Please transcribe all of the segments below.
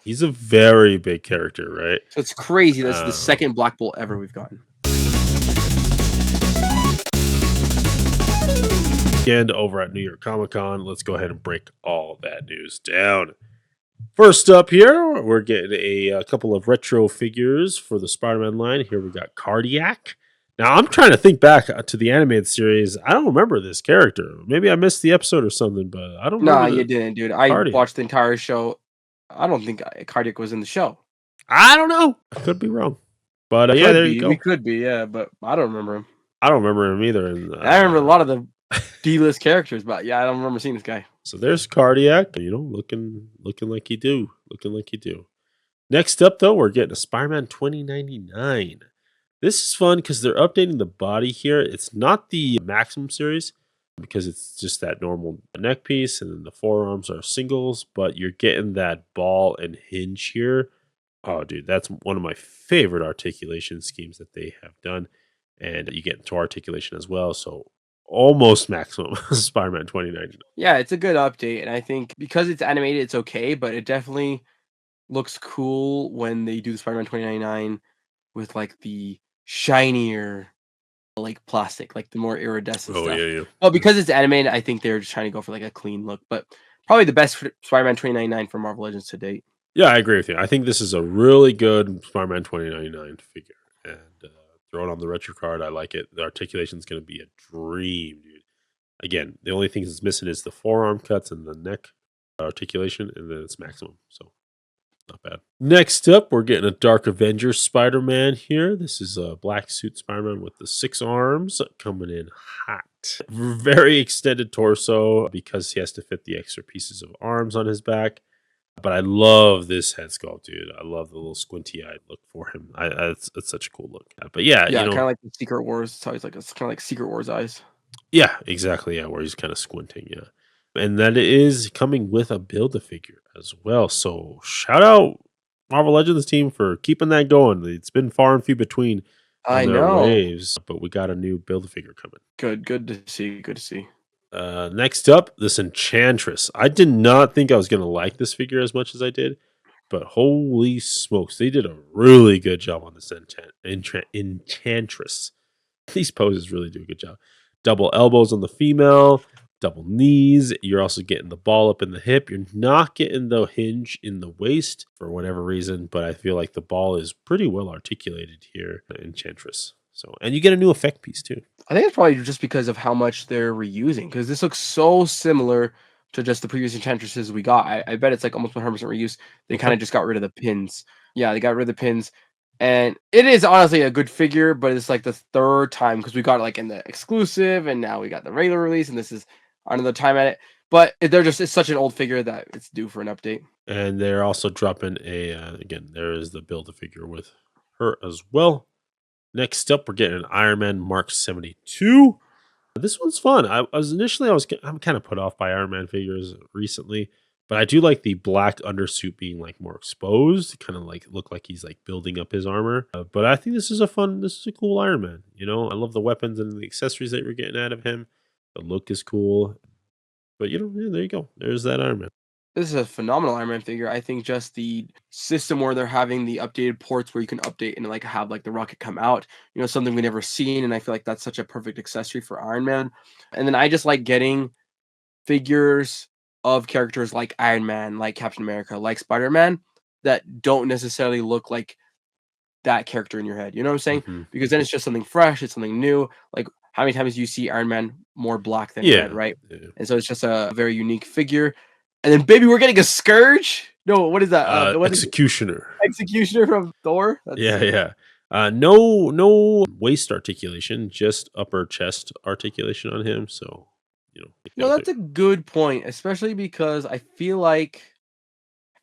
He's a very big character, right? So it's crazy. That's the Um, second Black Bolt ever we've gotten. Again, over at New York Comic Con, let's go ahead and break all that news down. First up here, we're getting a couple of retro figures for the Spider-Man line. Here we got Cardiac. Now, I'm trying to think back to the animated series. I don't remember this character. Maybe I missed the episode or something, but I don't Nah, remember you the didn't, dude. I Cardiac. watched the entire show. I don't think Cardiac was in the show. I don't know. I could be wrong. But yeah, Could there you be. We go. could be, yeah, but I don't remember him. I don't remember him either. And, I remember a lot of the D-list characters, but yeah, I don't remember seeing this guy. so there's Cardiac, looking like you do. Looking like you do. Next up, though, we're getting a Spider-Man 2099. This is fun because they're updating the body here. It's not the Maximum series because it's just that normal neck piece, and then the forearms are singles, but you're getting that ball and hinge here. Oh, dude, that's one of my favorite articulation schemes that they have done. And you get into articulation as well. So almost Maximum Spider-Man 2099. Yeah, it's a good update, and I think because it's animated, it's okay, but it definitely looks cool when they do the Spider-Man 2099 with like the shinier like plastic, like the more iridescent Oh, stuff. yeah. Well, because it's animated, I think they're just trying to go for like a clean look, but probably the best Spider-Man 2099 for Marvel Legends to date. Yeah, I agree with you. I think this is a really good Spider-Man 2099 figure. And throw it on the retro card. I like it. The articulation is going to be a dream, dude. Again, the only thing that's missing is the forearm cuts and the neck articulation, and then it's Maximum. So not bad. Next up, we're getting a Dark Avenger Spider-Man here. This is a black suit Spider-Man with the 6 arms coming in hot. Very extended torso because he has to fit the extra pieces of arms on his back. But I love this head sculpt, dude. I love the little squinty-eyed look for him. It's such a cool look. But yeah, Yeah, kind of like the Secret Wars. It's always like it's kind of like Secret Wars eyes. Yeah, exactly. Yeah, where he's kind of squinting. Yeah. And that it is coming with a Build-A-Figure as well. So shout out Marvel Legends team for keeping that going. It's been far and few between I on their know. waves, but we got a new Build-A-Figure coming. Good to see. Good to see. Next up, this Enchantress. I did not think I was going to like this figure as much as I did, but holy smokes, they did a really good job on this Enchantress. These poses really do a good job. Double elbows on the female, double knees. You're also getting the ball up in the hip. You're not getting the hinge in the waist for whatever reason, but I feel like the ball is pretty well articulated here, Enchantress. So, and you get a new effect piece too. I think it's probably just because of how much they're reusing, because this looks so similar to just the previous Enchantresses we got. I bet it's like almost 100% reuse. They kind of just got rid of the pins. Yeah, they got rid of the pins. And it is honestly a good figure, but it's like the third time because we got it like in the exclusive and now we got the regular release and this is another time at it. But it's such an old figure that it's due for an update. And they're also dropping again, there is the Build-A-Figure with her as well. Next up, we're getting an Iron Man Mark 72. This one's fun. I'm kind of put off by Iron Man figures recently, but I do like the black undersuit being like more exposed, kind of like look like he's like building up his armor. But I think this is a cool Iron Man. I love the weapons and the accessories that we're getting out of him. The look is cool. But yeah, there you go. There's that Iron Man. This is a phenomenal Iron Man figure. I think just the system where they're having the updated ports where you can update and like have like the rocket come out, something we never seen. And I feel like that's such a perfect accessory for Iron Man. And then I just like getting figures of characters like Iron Man, like Captain America, like Spider-Man that don't necessarily look like that character in your head. You know what I'm saying? Mm-hmm. Because then it's just something fresh. It's something new. Like how many times do you see Iron Man more black than red, right? Yeah. And so it's just a very unique figure. And then, baby, we're getting a Scourge. No, what is that? Executioner. Executioner from Thor. Yeah. No waist articulation, just upper chest articulation on him. So, No, that's a good point, especially because I feel like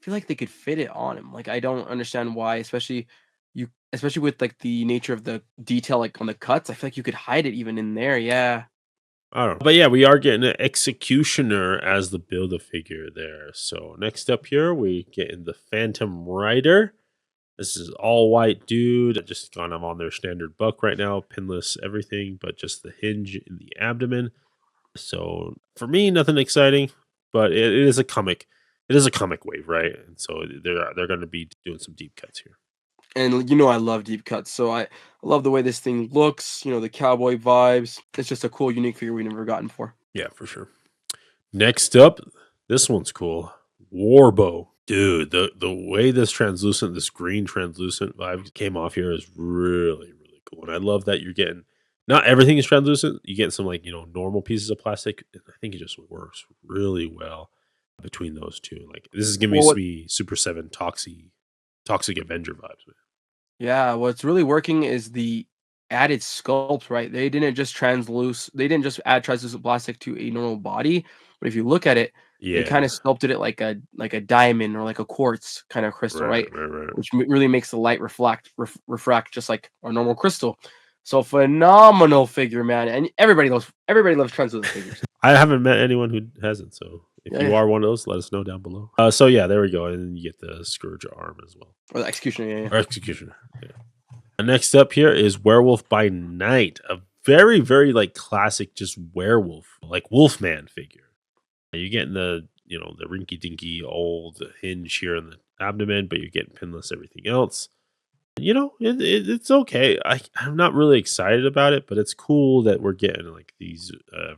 they could fit it on him. Like I don't understand why, especially with like the nature of the detail, like on the cuts. I feel like you could hide it even in there. Yeah. I don't know. But yeah, we are getting an Executioner as the Build-A-Figure there. So next up here, we getting the Phantom Rider. This is all white dude, just kind of on their standard buck right now, pinless everything, but just the hinge in the abdomen. So for me, nothing exciting, but it is a comic. it is a comic wave, right? And so they're going to be doing some deep cuts here. And I love deep cuts, so I love the way this thing looks. The cowboy vibes. It's just a cool, unique figure we never gotten before. Yeah, for sure. Next up, this one's cool. Warbow. Dude, the way this green translucent vibe came off here is really, really cool. And I love that you're getting not everything is translucent. You get some normal pieces of plastic. And I think it just works really well between those two. Like this is giving Well, what me Super 7 Toxic Avenger vibes, man. Yeah, what's really working is the added sculpt, right? They didn't just add translucent plastic to a normal body, but if you look at it, they Yeah. kind of sculpted it like a diamond or like a quartz kind of crystal, Right, right? right, right. Which really makes the light refract just like our normal crystal. So phenomenal figure, man, and everybody loves translucent figures. I haven't met anyone who hasn't, so if Yeah, you yeah. are one of those, let us know down below. So yeah, there we go, and then you get the Scourge arm as well, Or the executioner, yeah, yeah. or Executioner. Yeah. And next up here is Werewolf by Night, a very, very like classic, just werewolf, like Wolfman figure. And you're getting the rinky dinky old hinge here in the abdomen, but you're getting pinless everything else. It's okay. I'm not really excited about it, but it's cool that we're getting like these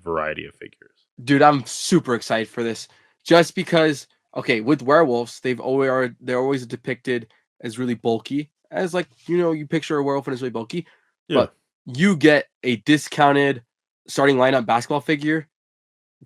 variety of figures. Dude, I'm super excited for this. Just because, okay, with werewolves, they're always depicted as really bulky. As like, you picture a werewolf and it's really bulky, Yeah. but you get a discounted starting lineup basketball figure,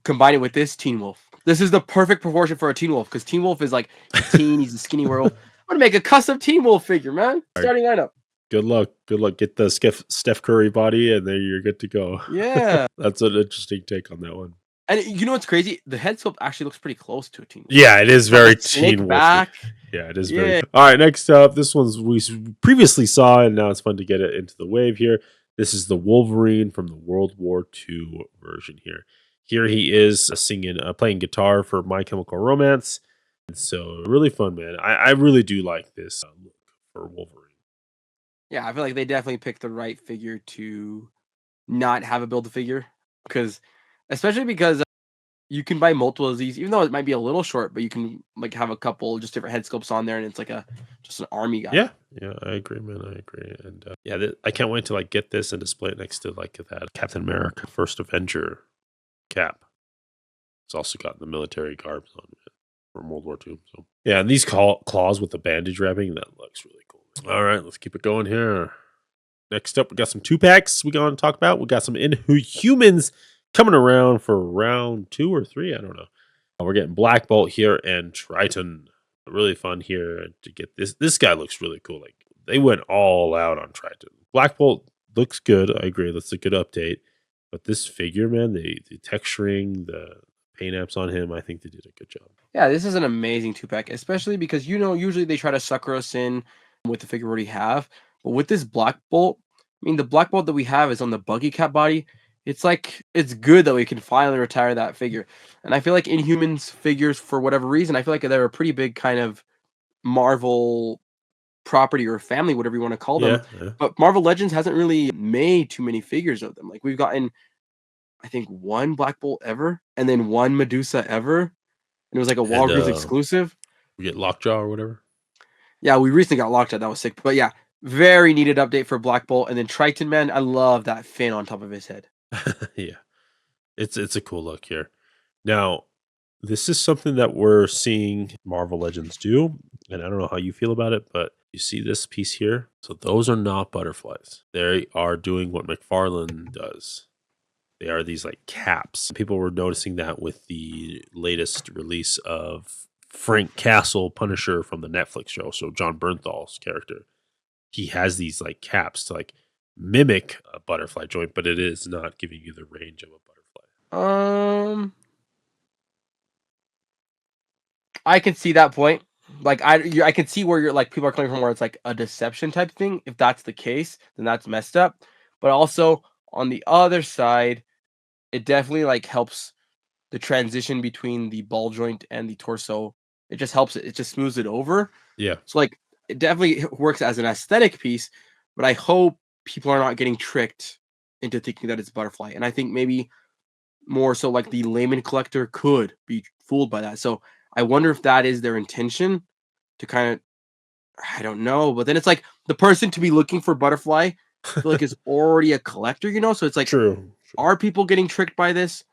combine it with this Teen Wolf. This is the perfect proportion for a Teen Wolf because Teen Wolf is like a teen, he's a skinny werewolf. I'm gonna make a custom Teen Wolf figure, man. All right. Starting lineup. Good luck. Good luck. Get the Steph Curry body, and then you're good to go. Yeah. That's an interesting take on that one. And you know what's crazy? The head sculpt actually looks pretty close to a Teen Wolf. Yeah, it is Got very that Teen slick Wolfy. back. Yeah, it is very. Yeah. All right, next up, this one's we previously saw, and now it's fun to get it into the wave here. This is the Wolverine from the World War II version here. Here he is playing guitar for My Chemical Romance. And so really fun, man. I really do like this look for Wolverine. Yeah, I feel like they definitely picked the right figure to not have a build a figure especially because you can buy multiple of these, even though it might be a little short, but you can like have a couple just different head sculpts on there, and it's like just an army guy. Yeah, yeah, I agree, man. I agree, and yeah, I can't wait to like get this and display it next to like that Captain America First Avenger cap. It's also got the military garbs on it from World War II. So yeah, and these claws with the bandage wrapping, that looks really cool. All right, let's keep it going here. Next up, we got some 2-packs we going to talk about. We got some Inhumans coming around for round 2 or 3. I don't know. We're getting Black Bolt here and Triton. Really fun here to get this. This guy looks really cool. Like they went all out on Triton. Black Bolt looks good. I agree. That's a good update. But this figure, man, the texturing, the paint apps on him, I think they did a good job. Yeah, this is an amazing 2-pack, especially because usually they try to sucker us in with the figure we already have. But with this Black Bolt, I mean the Black Bolt that we have is on the buggy cap body. It's like it's good that we can finally retire that figure. And I feel like Inhumans figures, for whatever reason, I feel like they're a pretty big kind of Marvel property or family, whatever you want to call them. Yeah, yeah. But Marvel Legends hasn't really made too many figures of them. Like we've gotten, I think, one Black Bolt ever, and then one Medusa ever, and it was like a And Walgreens exclusive. we get Lockjaw or whatever. Yeah, we recently got locked out. That was sick. But yeah, very needed update for Black Bolt. And then Triton, man, I love that fin on top of his head. Yeah. It's a cool look here. Now, this is something that we're seeing Marvel Legends do, and I don't know how you feel about it, but you see this piece here? So those are not butterflies. They are doing what McFarlane does. They are these like caps. People were noticing that with the latest release of Frank Castle Punisher from the Netflix show. So John Bernthal's character. He has these like caps to like mimic a butterfly joint, but it is not giving you the range of a butterfly. I can see that point. Like I can see where you're like people are coming from, where it's like a deception type thing. If that's the case, then that's messed up. But also on the other side, it definitely like helps the transition between the ball joint and the torso. It just helps it. It just smooths it over. Yeah. So like it definitely works as an aesthetic piece, but I hope people are not getting tricked into thinking that it's a butterfly. And I think maybe more so like the layman collector could be fooled by that. So I wonder if that is their intention to kind of, I don't know, but then it's like the person to be looking for butterfly, I feel like is already a collector, so it's like, True. True. are people getting tricked by this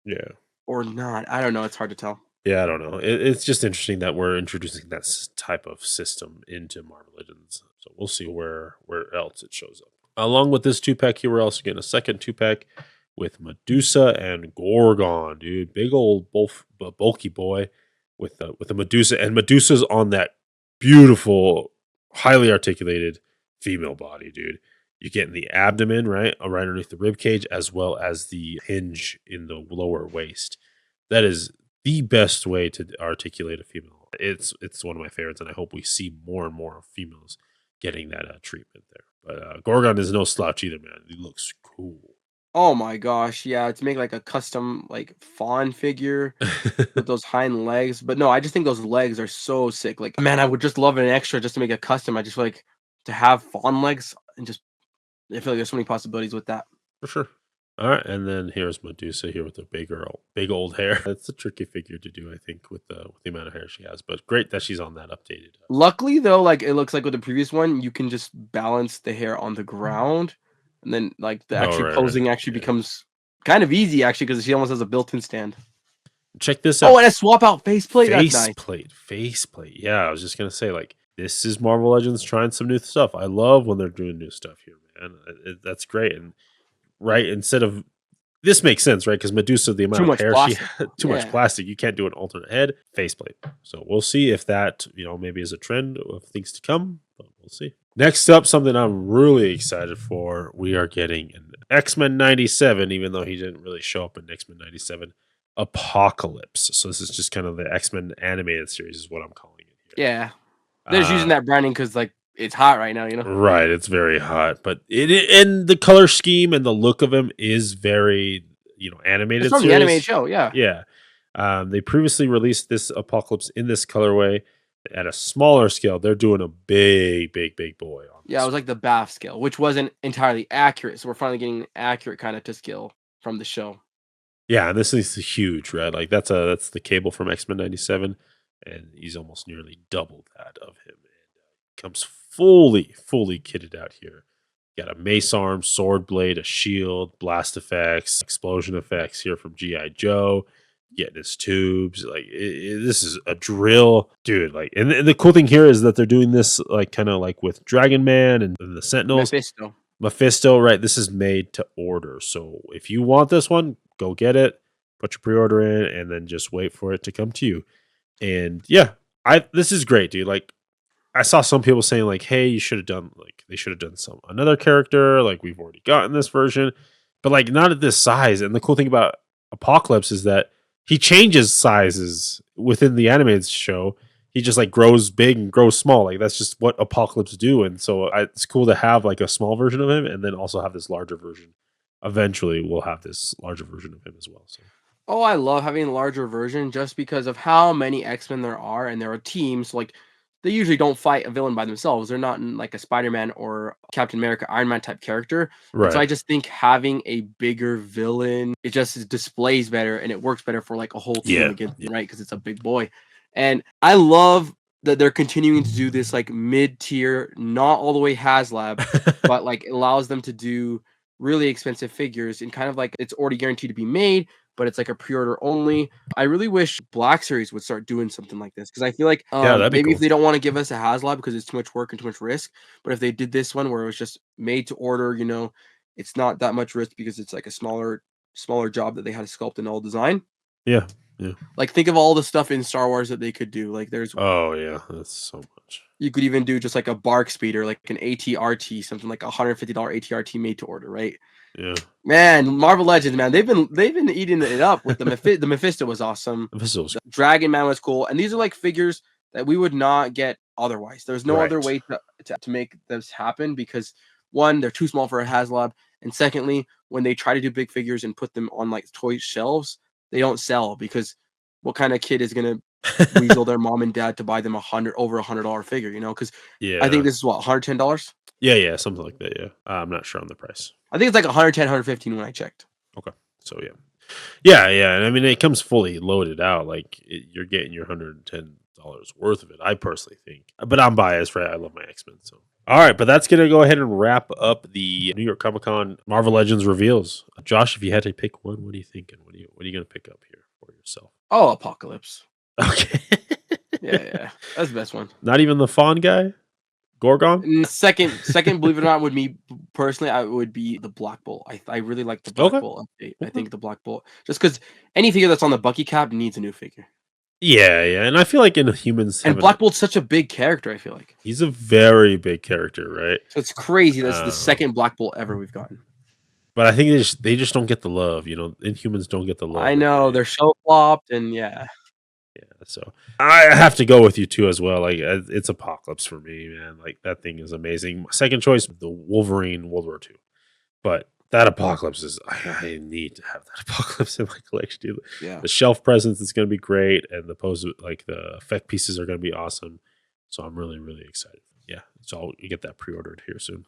Yeah. or not? I don't know. It's hard to tell. Yeah, I don't know. It's just interesting that we're introducing that type of system into Marvel Legends. So we'll see where else it shows up. Along with this 2-pack here, we're also getting a second 2-pack with Medusa and Gorgon, dude. Big old bulky boy with the Medusa, and Medusa's on that beautiful, highly articulated female body, dude. You get in the abdomen, right underneath the rib cage, as well as the hinge in the lower waist. That is the best way to articulate a female. It's one of my favorites, and I hope we see more and more females getting that treatment there. But Gorgon is no slouch either, man. He looks cool. Oh my gosh, yeah, to make like a custom like fawn figure with those hind legs. But no, I just think those legs are so sick. Like, man, I would just love an extra just to make a custom. I just feel like to have fawn legs and just I feel like there's so many possibilities with that. For sure. All right, and then here's Medusa here with the big old hair. It's a tricky figure to do, I think, with the amount of hair she has. But great that she's on that updated. Luckily though, like it looks like with the previous one, you can just balance the hair on the ground, and then like the Oh, actually right. posing actually Yeah. becomes kind of easy actually because she almost has a built-in stand. Check this Oh, out. and a swap out faceplate. That's nice. Faceplate. Yeah, I was just gonna say, like, this is Marvel Legends trying some new stuff. I love when they're doing new stuff here, man. That's great. And right, instead of this makes sense, right? Because Medusa, the Too amount of much hair she plastic. had, too much Yeah. plastic. You can't do an alternate head faceplate. So we'll see if that maybe is a trend of things to come. But we'll see. Next up, something I'm really excited for. We are getting an X-Men 97, even though he didn't really show up in X-Men 97. Apocalypse. So this is just kind of the X-Men animated series, is what I'm calling it here. Yeah. They're just using Uh, that branding because like it's hot right now. right, it's very hot, but and the color scheme and the look of him is very It's animated from the animated series. show, yeah. Yeah, they previously released this Apocalypse in this colorway at a smaller scale. They're doing a big boy on Yeah, it this. was like the BAF scale, which wasn't entirely accurate. So we're finally getting accurate kind of to scale from the show. Yeah, and this is huge, right? Like that's the Cable from X-Men 97, and he's almost nearly double that of him. And comes fully kitted out here. Got a mace arm, sword blade, a shield, blast effects, explosion effects here from GI Joe. Getting his tubes, like this is a drill, dude. Like, and the cool thing here is that they're doing this like kind of like with Dragon Man and the Sentinels. Mephisto. Mephisto, right? This is made to order. So if you want this one, go get it, put your pre-order in, and then just wait for it to come to you. And yeah, this is great, dude. Like I saw some people saying like, "Hey, you should have done like they should have done some another character. Like we've already gotten this version, but like not at this size." And the cool thing about Apocalypse is that he changes sizes within the animated show. He just like grows big and grows small. Like that's just what Apocalypse do. And so it's cool to have like a small version of him, and then also have this larger version. Eventually, we'll have this larger version of him as well. So Oh, I love having a larger version just because of how many X-Men there are, and there are teams. Like they usually don't fight a villain by themselves. They're not in like a Spider-Man or Captain America, Iron Man type character. And so right, I just think having a bigger villain, it just displays better and it works better for like a whole team yeah, against yeah. them, right? Because it's a big boy. And I love that they're continuing to do this like mid-tier, not all the way HasLab, but like it allows them to do really expensive figures and kind of like it's already guaranteed to be made, but it's like a pre-order only. I really wish Black Series would start doing something like this because I feel like Yeah, that'd be maybe if cool. they don't want to give us a HasLab because it's too much work and too much risk, but if they did this one where it was just made to order, it's not that much risk because it's like a smaller job that they had to sculpt and all design. Yeah, yeah. Like think of all the stuff in Star Wars that they could do. Like Oh yeah, that's so much. you could even do just like a bark speeder, like an ATRT, something like $150 ATRT made to order, right? Yeah, Man, Marvel Legends, man, they've been eating it up with the Mephisto was awesome. this was The Dragon Man was cool, and these are like figures that we would not get otherwise. There's no other right. way to make this happen because one, they're too small for a HasLab, and secondly, when they try to do big figures and put them on like toy shelves, they don't sell because what kind of kid is gonna weasel their mom and dad to buy them over $100 figure? Because I think Yeah. this is what $110. Yeah, something like that, yeah. I'm not sure on the price. I think it's like 110, 115 when I checked. Okay. So, yeah. Yeah, yeah, and I mean, it comes fully loaded out, like, you're getting your $110 worth of it, I personally think, but I'm biased, right? I love my X-Men, so alright, but that's gonna go ahead and wrap up the New York Comic Con Marvel Legends reveals. Josh, if you had to pick one, what are you thinking? What are you gonna pick up here for yourself? Oh, Apocalypse. Okay. Yeah, yeah. That's the best one. Not even the Fawn guy? Gorgon? Second, believe it or not, would me personally, I would be the Black Bolt. I really like the Black Okay, Bolt update. I okay. think the Black Bolt, just because any figure that's on the Bucky cap needs a new figure. Yeah, yeah, and I feel like Inhumans And having a Black Bolt's such a big character, I feel like. he's a very big character, right? So it's crazy that's the Um, second Black Bolt ever we've gotten. but I think they just don't get the love, Inhumans don't get the love I that know, they they're so flopped and yeah. yeah, so I have to go with you too as well, like, it's Apocalypse for me, man, like, that thing is amazing. My second choice, the Wolverine World War II, but that Apocalypse is I need to have that Apocalypse in my collection, dude. Yeah. The shelf presence is gonna be great, and the effect pieces are gonna be awesome, so I'm really, really excited. Yeah, so I'll get that pre-ordered here soon.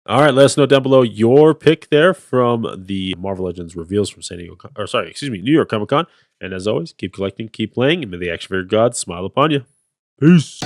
Alright, let us know down below your pick there from the Marvel Legends reveals from New York Comic Con, and as always, keep collecting, keep playing, and may the action figure gods smile upon you. Peace.